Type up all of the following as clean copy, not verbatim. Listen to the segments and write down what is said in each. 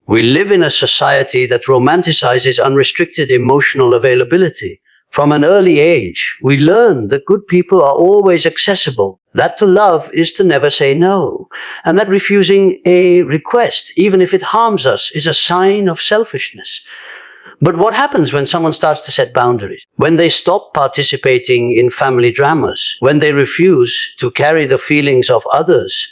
We live in a society that romanticizes unrestricted emotional availability. From an early age, we learn that good people are always accessible, that to love is to never say no, and that refusing a request, even if it harms us, is a sign of selfishness. But what happens when someone starts to set boundaries? When they stop participating in family dramas? When they refuse to carry the feelings of others?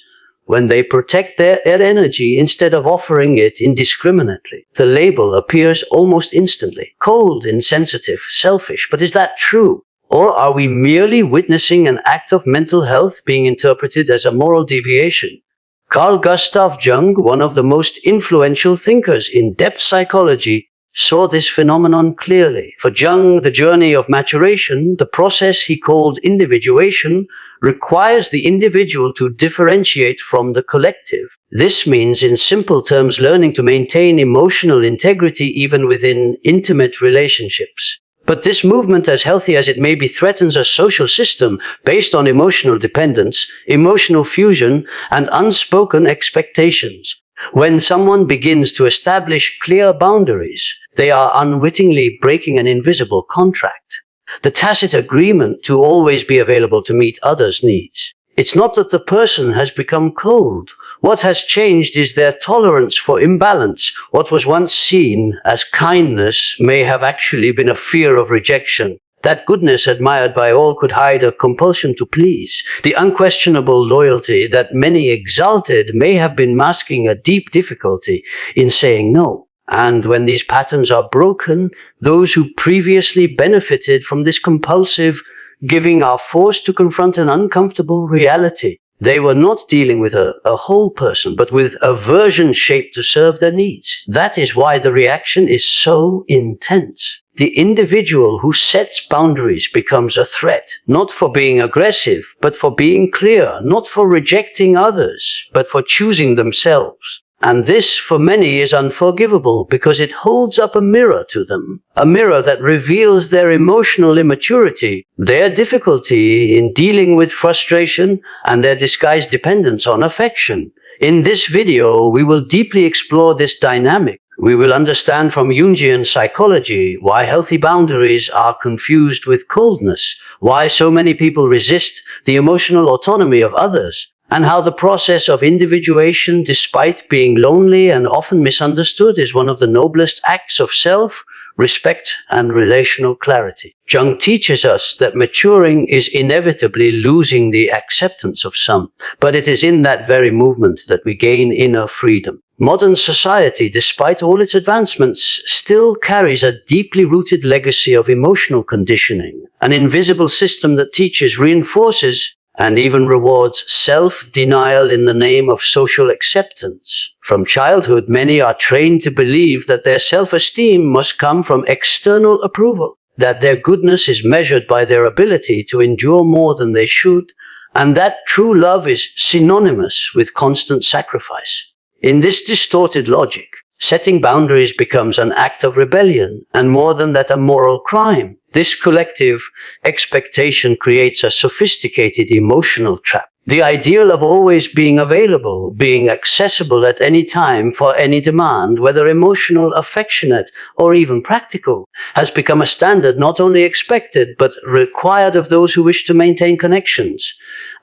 When they protect their energy instead of offering it indiscriminately? The label appears almost instantly. Cold, insensitive, selfish. But is that true? Or are we merely witnessing an act of mental health being interpreted as a moral deviation? Carl Gustav Jung, one of the most influential thinkers in depth psychology, saw this phenomenon clearly. For Jung, the journey of maturation, the process he called individuation, requires the individual to differentiate from the collective. This means, in simple terms, learning to maintain emotional integrity even within intimate relationships. But this movement, as healthy as it may be, threatens a social system based on emotional dependence, emotional fusion, and unspoken expectations. When someone begins to establish clear boundaries, they are unwittingly breaking an invisible contract. The tacit agreement to always be available to meet others' needs. It's not that the person has become cold. What has changed is their tolerance for imbalance. What was once seen as kindness may have actually been a fear of rejection. That goodness admired by all could hide a compulsion to please. The unquestionable loyalty that many exalted may have been masking a deep difficulty in saying no. And when these patterns are broken, those who previously benefited from this compulsive giving are forced to confront an uncomfortable reality. They were not dealing with a whole person, but with a version shaped to serve their needs. That is why the reaction is so intense. The individual who sets boundaries becomes a threat, not for being aggressive, but for being clear, not for rejecting others, but for choosing themselves. And this, for many, is unforgivable because it holds up a mirror to them, a mirror that reveals their emotional immaturity, their difficulty in dealing with frustration, and their disguised dependence on affection. In this video, we will deeply explore this dynamic. We will understand from Jungian psychology why healthy boundaries are confused with coldness, why so many people resist the emotional autonomy of others, and how the process of individuation, despite being lonely and often misunderstood, is one of the noblest acts of self-respect and relational clarity. Jung teaches us that maturing is inevitably losing the acceptance of some, but it is in that very movement that we gain inner freedom. Modern society, despite all its advancements, still carries a deeply rooted legacy of emotional conditioning, an invisible system that teaches, reinforces, and even rewards self-denial in the name of social acceptance. From childhood, many are trained to believe that their self-esteem must come from external approval, that their goodness is measured by their ability to endure more than they should, and that true love is synonymous with constant sacrifice. In this distorted logic, setting boundaries becomes an act of rebellion, and more than that, a moral crime. This collective expectation creates a sophisticated emotional trap. The ideal of always being available, being accessible at any time for any demand, whether emotional, affectionate, or even practical, has become a standard not only expected, but required of those who wish to maintain connections.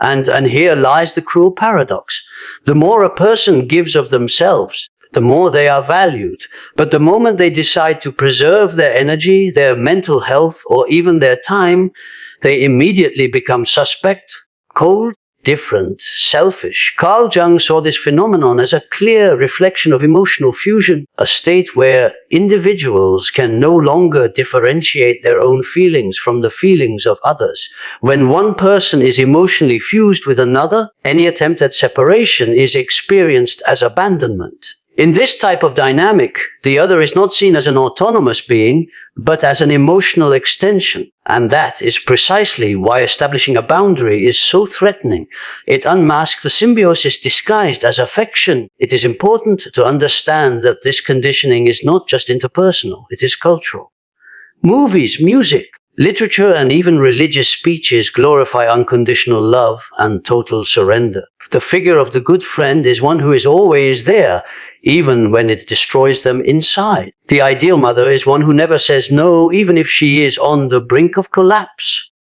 And here lies the cruel paradox. The more a person gives of themselves, the more they are valued. But the moment they decide to preserve their energy, their mental health, or even their time, they immediately become suspect, cold, different, selfish. Carl Jung saw this phenomenon as a clear reflection of emotional fusion, a state where individuals can no longer differentiate their own feelings from the feelings of others. When one person is emotionally fused with another, any attempt at separation is experienced as abandonment. In this type of dynamic, the other is not seen as an autonomous being, but as an emotional extension. And that is precisely why establishing a boundary is so threatening. It unmasks the symbiosis disguised as affection. It is important to understand that this conditioning is not just interpersonal, it is cultural. Movies, music, literature, and even religious speeches glorify unconditional love and total surrender. The figure of the good friend is one who is always there, even when it destroys them inside. The ideal mother is one who never says no, even if she is on the brink of collapse.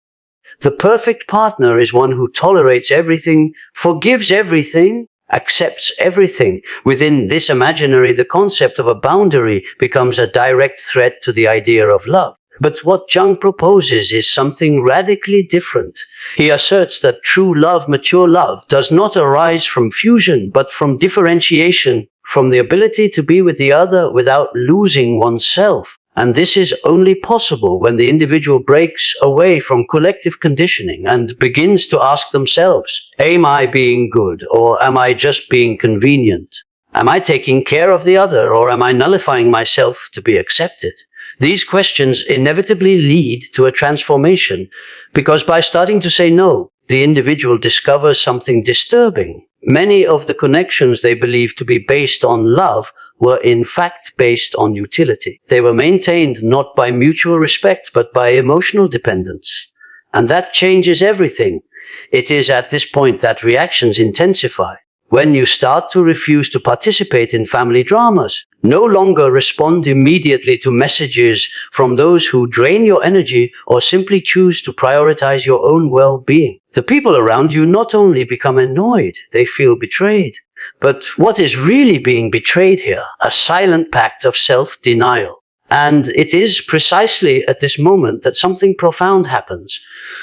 The perfect partner is one who tolerates everything, forgives everything, accepts everything. Within this imaginary, the concept of a boundary becomes a direct threat to the idea of love. But what Jung proposes is something radically different. He asserts that true love, mature love, does not arise from fusion, but from differentiation, from the ability to be with the other without losing oneself. And this is only possible when the individual breaks away from collective conditioning and begins to ask themselves, am I being good, or am I just being convenient? Am I taking care of the other, or am I nullifying myself to be accepted? These questions inevitably lead to a transformation, because by starting to say no, the individual discovers something disturbing. Many of the connections they believed to be based on love were in fact based on utility. They were maintained not by mutual respect, but by emotional dependence. And that changes everything. It is at this point that reactions intensify. When you start to refuse to participate in family dramas, no longer respond immediately to messages from those who drain your energy, or simply choose to prioritize your own well-being, the people around you not only become annoyed, they feel betrayed. But what is really being betrayed here? A silent pact of self-denial. And it is precisely at this moment that something profound happens.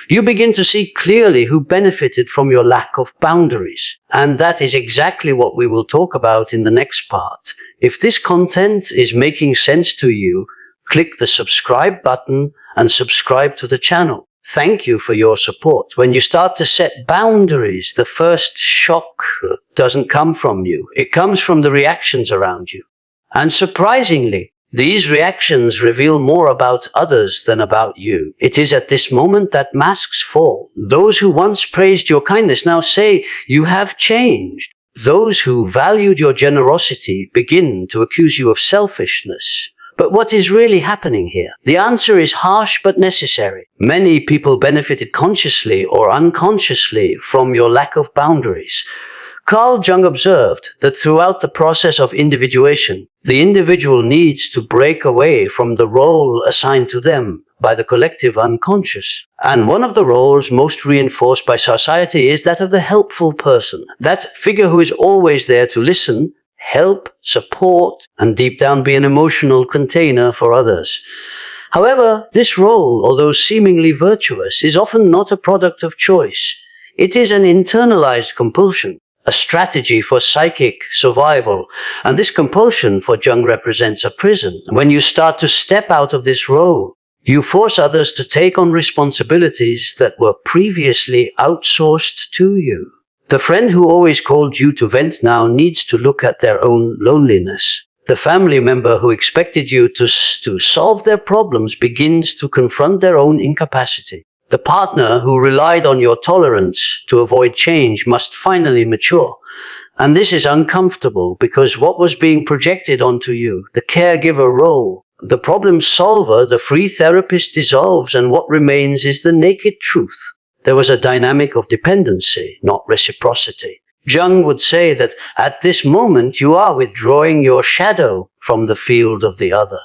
You begin to see clearly who benefited from your lack of boundaries. And that is exactly what we will talk about in the next part. If this content is making sense to you, click the subscribe button and subscribe to the channel. Thank you for your support. When you start to set boundaries, the first shock doesn't come from you. It comes from the reactions around you. And surprisingly, these reactions reveal more about others than about you. It is at this moment that masks fall. Those who once praised your kindness now say you have changed. Those who valued your generosity begin to accuse you of selfishness. But what is really happening here? The answer is harsh but necessary. Many people benefited consciously or unconsciously from your lack of boundaries. Carl Jung observed that throughout the process of individuation, the individual needs to break away from the role assigned to them by the collective unconscious. And one of the roles most reinforced by society is that of the helpful person, that figure who is always there to listen, help, support, and deep down be an emotional container for others. However, this role, although seemingly virtuous, is often not a product of choice. It is an internalized compulsion, a strategy for psychic survival. And this compulsion for Jung represents a prison. When you start to step out of this role, you force others to take on responsibilities that were previously outsourced to you. The friend who always called you to vent now needs to look at their own loneliness. The family member who expected you to solve their problems begins to confront their own incapacity. The partner who relied on your tolerance to avoid change must finally mature. And this is uncomfortable because what was being projected onto you, the caregiver role, the problem solver, the free therapist dissolves, and what remains is the naked truth. There was a dynamic of dependency, not reciprocity. Jung would say that at this moment you are withdrawing your shadow from the field of the other.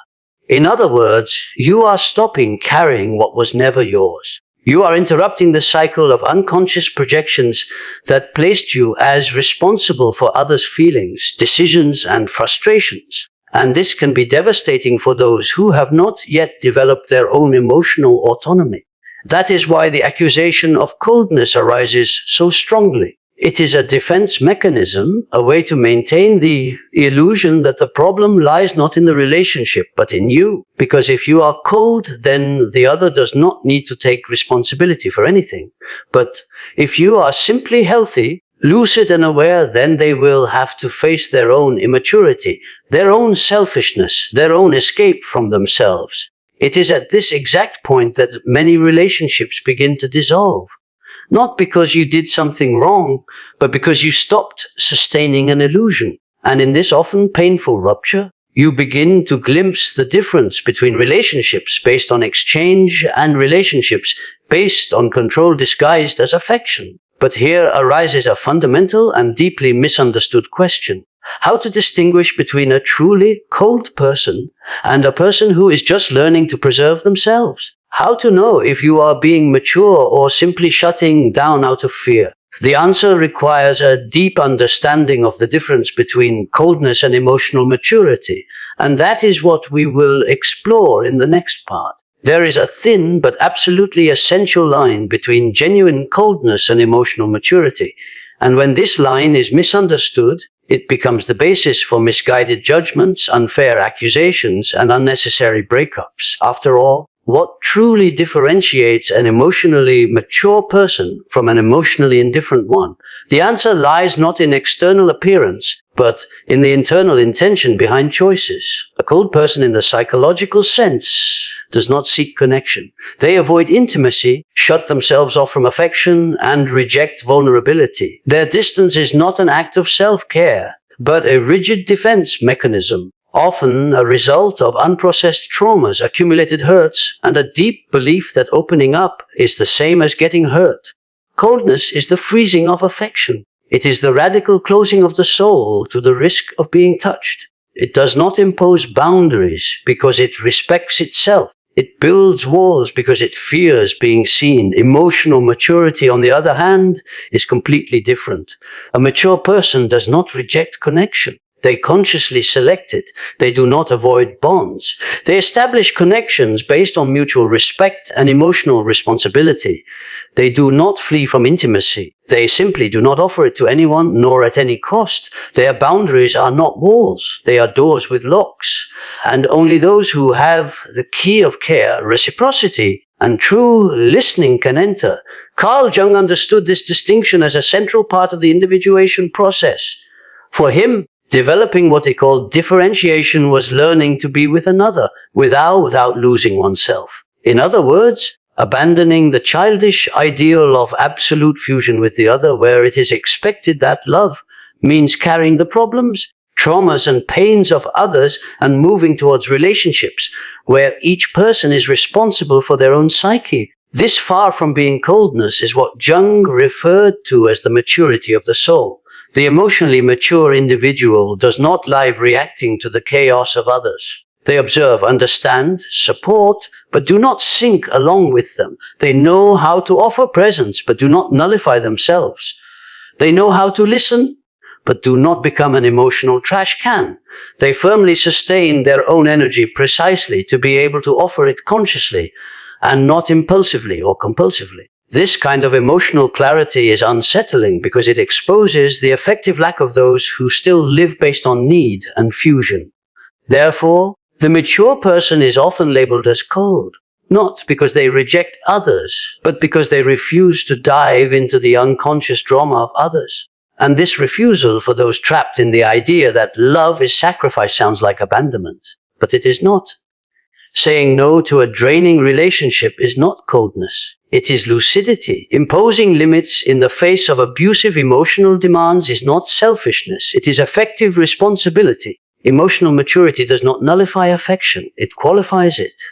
In other words, you are stopping carrying what was never yours. You are interrupting the cycle of unconscious projections that placed you as responsible for others' feelings, decisions, and frustrations. And this can be devastating for those who have not yet developed their own emotional autonomy. That is why the accusation of coldness arises so strongly. It is a defense mechanism, a way to maintain the illusion that the problem lies not in the relationship, but in you. Because if you are cold, then the other does not need to take responsibility for anything. But if you are simply healthy, lucid and aware, then they will have to face their own immaturity, their own selfishness, their own escape from themselves. It is at this exact point that many relationships begin to dissolve. Not because you did something wrong, but because you stopped sustaining an illusion. And in this often painful rupture, you begin to glimpse the difference between relationships based on exchange and relationships based on control disguised as affection. But here arises a fundamental and deeply misunderstood question: how to distinguish between a truly cold person and a person who is just learning to preserve themselves? How to know if you are being mature or simply shutting down out of fear? The answer requires a deep understanding of the difference between coldness and emotional maturity, and that is what we will explore in the next part. There is a thin but absolutely essential line between genuine coldness and emotional maturity, and when this line is misunderstood, it becomes the basis for misguided judgments, unfair accusations, and unnecessary breakups. After all, what truly differentiates an emotionally mature person from an emotionally indifferent one? The answer lies not in external appearance, but in the internal intention behind choices. A cold person in the psychological sense does not seek connection. They avoid intimacy, shut themselves off from affection, and reject vulnerability. Their distance is not an act of self-care, but a rigid defense mechanism, often a result of unprocessed traumas, accumulated hurts, and a deep belief that opening up is the same as getting hurt. Coldness is the freezing of affection. It is the radical closing of the soul to the risk of being touched. It does not impose boundaries because it respects itself. It builds walls because it fears being seen. Emotional maturity, on the other hand, is completely different. A mature person does not reject connection. They consciously select it. They do not avoid bonds. They establish connections based on mutual respect and emotional responsibility. They do not flee from intimacy. They simply do not offer it to anyone, nor at any cost. Their boundaries are not walls. They are doors with locks. And only those who have the key of care, reciprocity, and true listening can enter. Carl Jung understood this distinction as a central part of the individuation process. For him, developing what he called differentiation was learning to be with another without losing oneself. In other words, abandoning the childish ideal of absolute fusion with the other, where it is expected that love means carrying the problems, traumas, and pains of others and moving towards relationships where each person is responsible for their own psyche. This, far from being coldness, is what Jung referred to as the maturity of the soul. The emotionally mature individual does not lie reacting to the chaos of others. They observe, understand, support, but do not sink along with them. They know how to offer presence, but do not nullify themselves. They know how to listen, but do not become an emotional trash can. They firmly sustain their own energy precisely to be able to offer it consciously and not impulsively or compulsively. This kind of emotional clarity is unsettling because it exposes the effective lack of those who still live based on need and fusion. Therefore, the mature person is often labeled as cold, not because they reject others, but because they refuse to dive into the unconscious drama of others. And this refusal, for those trapped in the idea that love is sacrifice, sounds like abandonment, but it is not. Saying no to a draining relationship is not coldness. It is lucidity. Imposing limits in the face of abusive emotional demands is not selfishness. It is effective responsibility. Emotional maturity does not nullify affection. It qualifies it.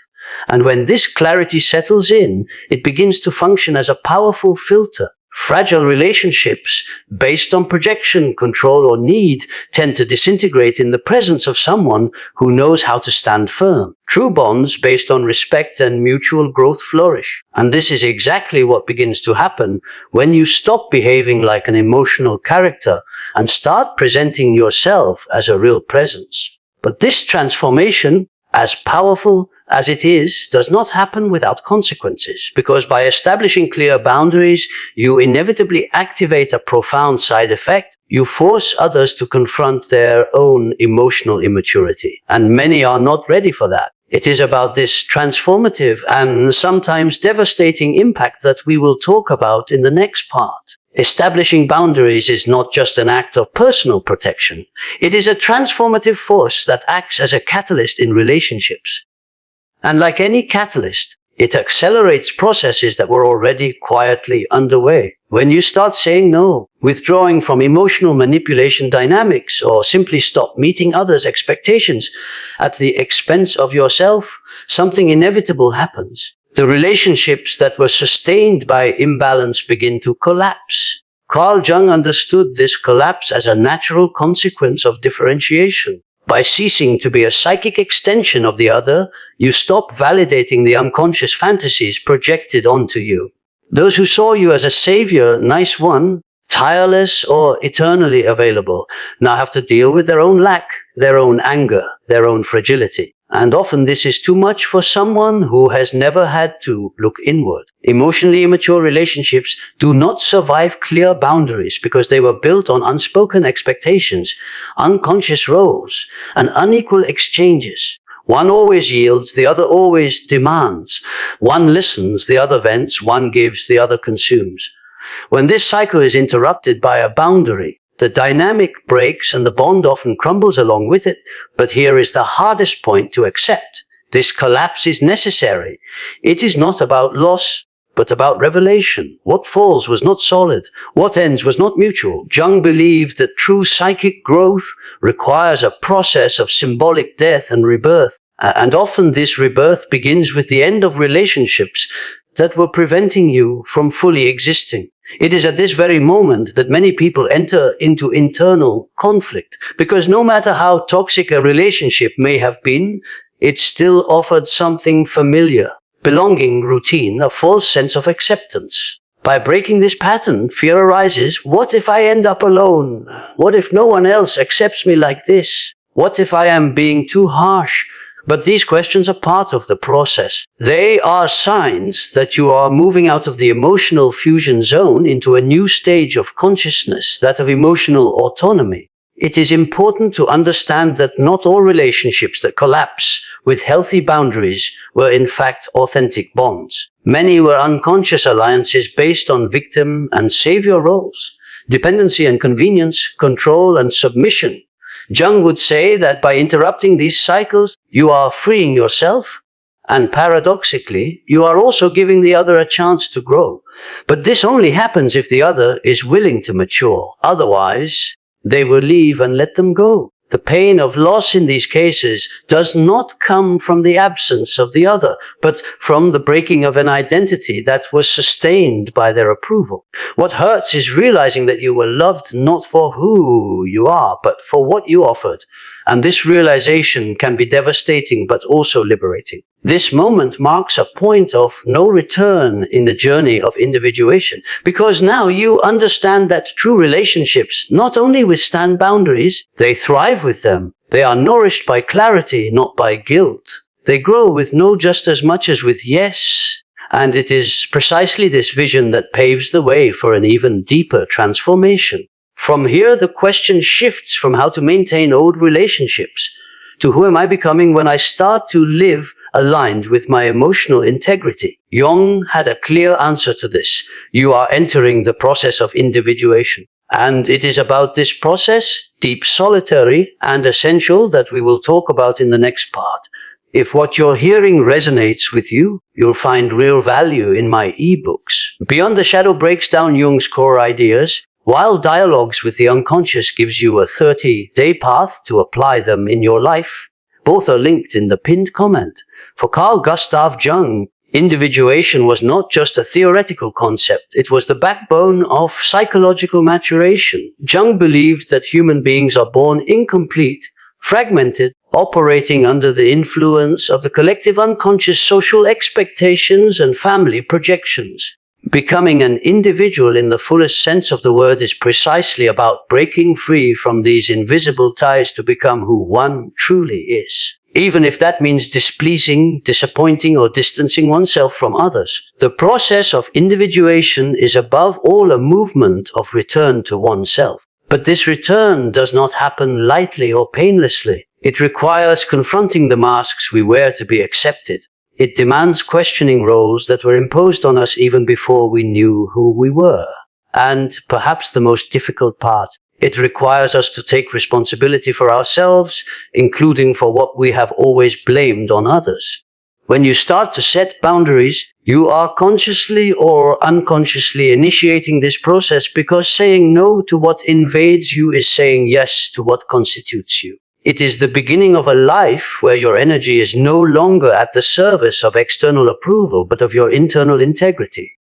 And when this clarity settles in, it begins to function as a powerful filter. Fragile relationships based on projection, control, or need tend to disintegrate in the presence of someone who knows how to stand firm. True bonds based on respect and mutual growth flourish. And this is exactly what begins to happen when you stop behaving like an emotional character and start presenting yourself as a real presence. But this transformation, as powerful as it is, does not happen without consequences, because by establishing clear boundaries, you inevitably activate a profound side effect. You force others to confront their own emotional immaturity, and many are not ready for that. It is about this transformative and sometimes devastating impact that we will talk about in the next part. Establishing boundaries is not just an act of personal protection. It is a transformative force that acts as a catalyst in relationships. And like any catalyst, it accelerates processes that were already quietly underway. When you start saying no, withdrawing from emotional manipulation dynamics, or simply stop meeting others' expectations at the expense of yourself, something inevitable happens. The relationships that were sustained by imbalance begin to collapse. Carl Jung understood this collapse as a natural consequence of differentiation. By ceasing to be a psychic extension of the other, you stop validating the unconscious fantasies projected onto you. Those who saw you as a savior, nice one, tireless or eternally available, now have to deal with their own lack, their own anger, their own fragility. And often this is too much for someone who has never had to look inward. Emotionally immature relationships do not survive clear boundaries because they were built on unspoken expectations, unconscious roles, and unequal exchanges. One always yields, the other always demands. One listens, the other vents, one gives, the other consumes. When this cycle is interrupted by a boundary, the dynamic breaks and the bond often crumbles along with it. But here is the hardest point to accept. This collapse is necessary. It is not about loss, but about revelation. What falls was not solid. What ends was not mutual. Jung believed that true psychic growth requires a process of symbolic death and rebirth. And often this rebirth begins with the end of relationships that were preventing you from fully existing. It is at this very moment that many people enter into internal conflict, because no matter how toxic a relationship may have been, it still offered something familiar, belonging, routine, a false sense of acceptance. By breaking this pattern, fear arises. What if I end up alone? What if no one else accepts me like this? What if I am being too harsh? But these questions are part of the process. They are signs that you are moving out of the emotional fusion zone into a new stage of consciousness, that of emotional autonomy. It is important to understand that not all relationships that collapse with healthy boundaries were in fact authentic bonds. Many were unconscious alliances based on victim and savior roles, dependency and convenience, control and submission. Jung would say that by interrupting these cycles, you are freeing yourself, and paradoxically, you are also giving the other a chance to grow. But this only happens if the other is willing to mature. Otherwise, they will leave and let them go. The pain of loss in these cases does not come from the absence of the other, but from the breaking of an identity that was sustained by their approval. What hurts is realizing that you were loved not for who you are, but for what you offered. And this realization can be devastating, but also liberating. This moment marks a point of no return in the journey of individuation, because now you understand that true relationships not only withstand boundaries, they thrive with them. They are nourished by clarity, not by guilt. They grow with no just as much as with yes. And it is precisely this vision that paves the way for an even deeper transformation. From here, the question shifts from how to maintain old relationships to who am I becoming when I start to live aligned with my emotional integrity. Jung had a clear answer to this. You are entering the process of individuation. And it is about this process, deep, solitary, and essential, that we will talk about in the next part. If what you're hearing resonates with you, you'll find real value in my ebooks. Beyond the Shadow breaks down Jung's core ideas, while Dialogues with the Unconscious gives you a 30-day path to apply them in your life. Both are linked in the pinned comment. For Carl Gustav Jung, individuation was not just a theoretical concept, it was the backbone of psychological maturation. Jung believed that human beings are born incomplete, fragmented, operating under the influence of the collective unconscious social expectations and family projections. Becoming an individual in the fullest sense of the word is precisely about breaking free from these invisible ties to become who one truly is. Even if that means displeasing, disappointing, or distancing oneself from others. The process of individuation is above all a movement of return to oneself. But this return does not happen lightly or painlessly. It requires confronting the masks we wear to be accepted. It demands questioning roles that were imposed on us even before we knew who we were. And perhaps the most difficult part, it requires us to take responsibility for ourselves, including for what we have always blamed on others. When you start to set boundaries, you are consciously or unconsciously initiating this process, because saying no to what invades you is saying yes to what constitutes you. It is the beginning of a life where your energy is no longer at the service of external approval, but of your internal integrity.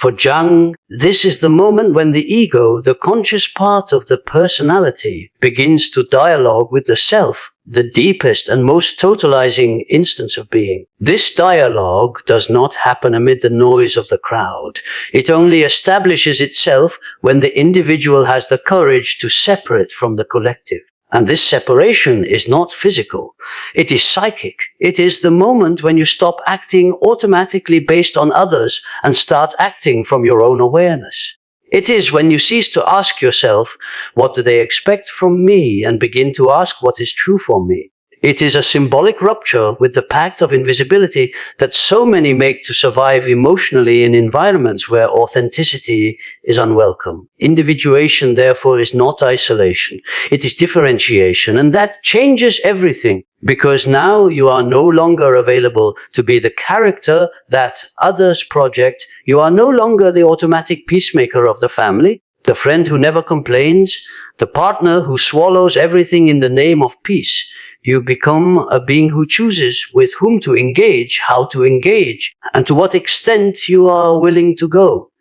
For Jung, this is the moment when the ego, the conscious part of the personality, begins to dialogue with the self, the deepest and most totalizing instance of being. This dialogue does not happen amid the noise of the crowd. It only establishes itself when the individual has the courage to separate from the collective. And this separation is not physical. It is psychic. It is the moment when you stop acting automatically based on others and start acting from your own awareness. It is when you cease to ask yourself, what do they expect from me, and begin to ask what is true for me. It is a symbolic rupture with the pact of invisibility that so many make to survive emotionally in environments where authenticity is unwelcome. Individuation, therefore, is not isolation. It is differentiation, and that changes everything, because now you are no longer available to be the character that others project. You are no longer the automatic peacemaker of the family, the friend who never complains, the partner who swallows everything in the name of peace. You become a being who chooses with whom to engage, how to engage, and to what extent you are willing to go.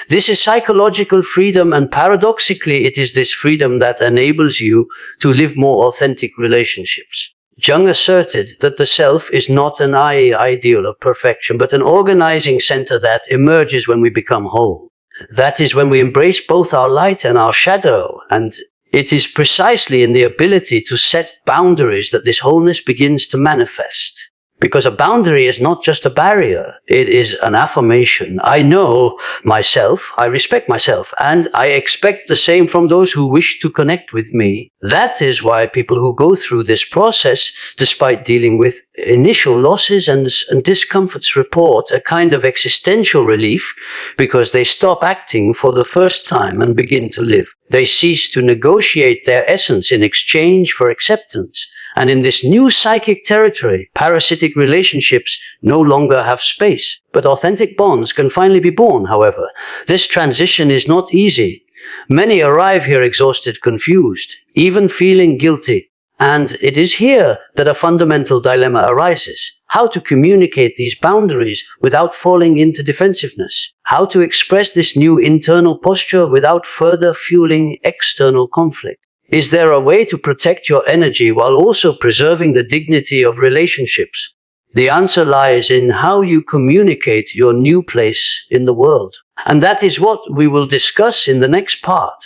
This is psychological freedom, and paradoxically, it is this freedom that enables you to live more authentic relationships. Jung asserted that the self is not an ideal of perfection, but an organizing center that emerges when we become whole. That is when we embrace both our light and our shadow, and it is precisely in the ability to set boundaries that this wholeness begins to manifest. Because a boundary is not just a barrier, it is an affirmation. I know myself, I respect myself, and I expect the same from those who wish to connect with me. That is why people who go through this process, despite dealing with initial losses and discomforts, report a kind of existential relief, because they stop acting for the first time and begin to live. They cease to negotiate their essence in exchange for acceptance. And in this new psychic territory, parasitic relationships no longer have space. But authentic bonds can finally be born, however. This transition is not easy. Many arrive here exhausted, confused, even feeling guilty. And it is here that a fundamental dilemma arises. How to communicate these boundaries without falling into defensiveness. How to express this new internal posture without further fueling external conflict. Is there a way to protect your energy while also preserving the dignity of relationships? The answer lies in how you communicate your new place in the world. And that is what we will discuss in the next part.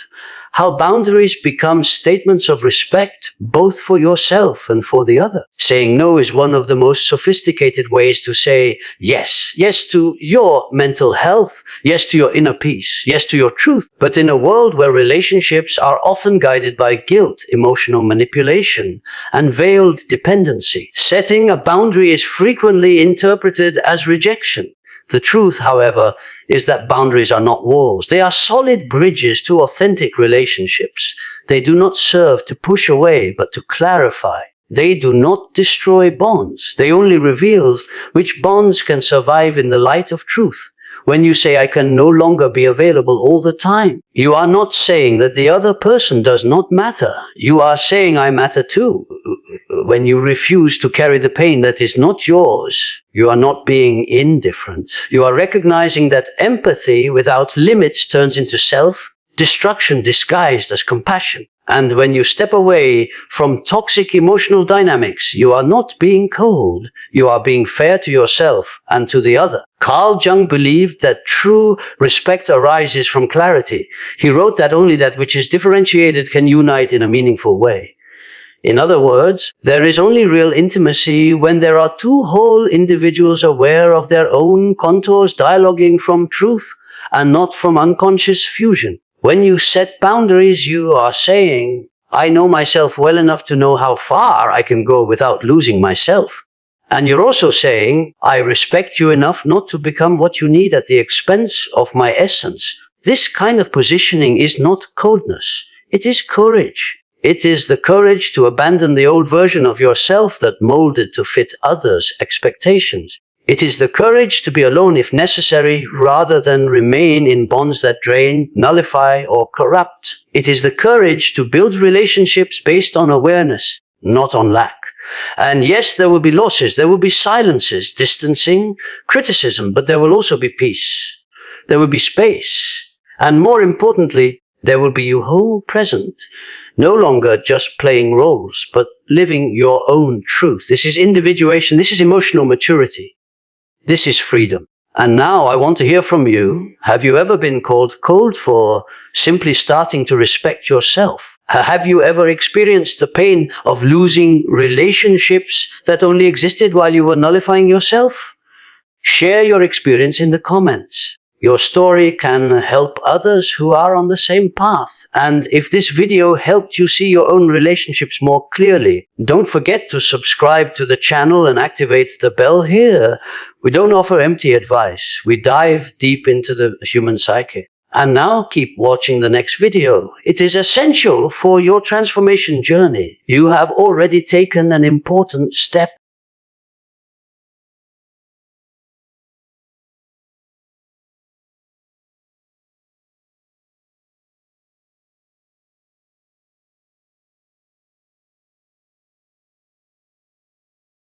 How boundaries become statements of respect, both for yourself and for the other. Saying no is one of the most sophisticated ways to say yes. Yes to your mental health. Yes to your inner peace. Yes to your truth. But in a world where relationships are often guided by guilt, emotional manipulation, and veiled dependency, setting a boundary is frequently interpreted as rejection. The truth, however, is that boundaries are not walls. They are solid bridges to authentic relationships. They do not serve to push away, but to clarify. They do not destroy bonds. They only reveal which bonds can survive in the light of truth. When you say, I can no longer be available all the time, you are not saying that the other person does not matter. You are saying, I matter too. When you refuse to carry the pain that is not yours, you are not being indifferent. You are recognizing that empathy without limits turns into self-destruction disguised as compassion. And when you step away from toxic emotional dynamics, you are not being cold. You are being fair to yourself and to the other. Carl Jung believed that true respect arises from clarity. He wrote that only that which is differentiated can unite in a meaningful way. In other words, there is only real intimacy when there are two whole individuals aware of their own contours, dialoguing from truth and not from unconscious fusion. When you set boundaries, you are saying, I know myself well enough to know how far I can go without losing myself. And you're also saying, I respect you enough not to become what you need at the expense of my essence. This kind of positioning is not coldness. It is courage. It is the courage to abandon the old version of yourself that molded to fit others' expectations. It is the courage to be alone if necessary, rather than remain in bonds that drain, nullify, or corrupt. It is the courage to build relationships based on awareness, not on lack. And yes, there will be losses, there will be silences, distancing, criticism, but there will also be peace. there will be space. And more importantly, there will be you whole present. No longer just playing roles, but living your own truth. This is individuation. This is emotional maturity. This is freedom. And now I want to hear from you. Have you ever been called cold for simply starting to respect yourself? Have you ever experienced the pain of losing relationships that only existed while you were nullifying yourself? Share your experience in the comments. Your story can help others who are on the same path. And if this video helped you see your own relationships more clearly, don't forget to subscribe to the channel and activate the bell here. We don't offer empty advice. We dive deep into the human psyche. And now keep watching the next video. It is essential for your transformation journey. You have already taken an important step